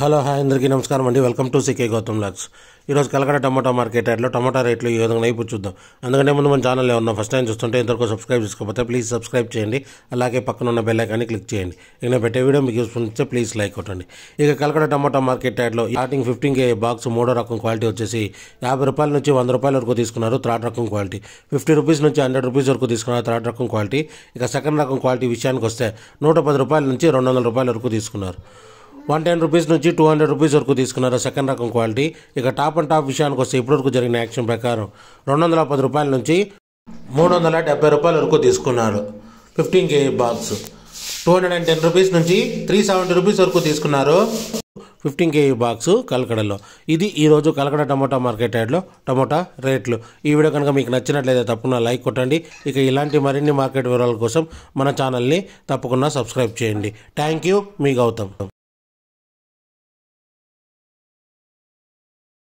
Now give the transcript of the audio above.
Hello hi అందరికీ నమస్కారం అండి. Welcome to CK Gautam logs. ఈరోజు కలకడ టమాటా మార్కెట్ యార్డ్లో టమాటా రేట్లు ఈ విధంగా ఇప్పుడు చూద్దాం. అందుకంటే ముందు మన ఛానల్లో ఉన్న ఫస్ట్ టైం చూస్తుంటే ఇంతవరకు సబ్స్క్రైబ్ చేసుకోకపోతే ప్లీజ్ సబ్స్క్రైబ్ చేయండి. అలాగే పక్కన ఉన్న బెల్ ఐకాన్ని క్లిక్ చేయండి. ఇక నేను పెట్టే వీడియో మీకు యూస్ఫుల్ ఇస్తే ప్లీజ్ లైక్ కొట్టండి. ఇక కలకడ టమాటా మార్కెట్ యార్డ్లో స్టార్టింగ్ 15K బాక్స్ మూడో రకం క్వాలిటీ వచ్చేసి 50 రూపాయల నుంచి 100 రూపాయల వరకు తీసుకున్నారు. థర్డ్ రకం క్వాలిటీ 50 రూపీస్ నుంచి 100 రూపీస్ వరకు తీసుకున్నారు. థర్డ్ రకం క్వాలిటీ. ఇక సెకండ్ రకం క్వాలిటీ విషయానికి వస్తే 110 రూపాయల నుంచి 200 రూపాయల వరకు తీసుకున్నారు. 110 రూపీస్ నుంచి 200 రూపీస్ వరకు తీసుకున్నారు సెకండ్ రకం క్వాలిటీ. ఇక టాప్ అండ్ టాప్ విషయానికి వస్తే ఇప్పటివరకు జరిగిన యాక్షన్ ప్రకారం 210 రూపాయల నుంచి 370 రూపాయల వరకు తీసుకున్నారు 15K బాక్స్. 210 రూపీస్ నుంచి 370 రూపీస్ వరకు తీసుకున్నారు 15K బాక్స్ కలకడలో. ఇది ఈరోజు కలకడ టమాటా మార్కెట్ యార్డ్లో టమాటా రేట్లు. ఈ వీడియో కనుక మీకు నచ్చినట్లయితే తప్పకుండా లైక్ కొట్టండి. ఇక ఇలాంటి మరిన్ని మార్కెట్ వివరాల కోసం మన ఛానల్ని తప్పకుండా సబ్స్క్రైబ్ చేయండి. థ్యాంక్ యూ, మీ గౌతమ్.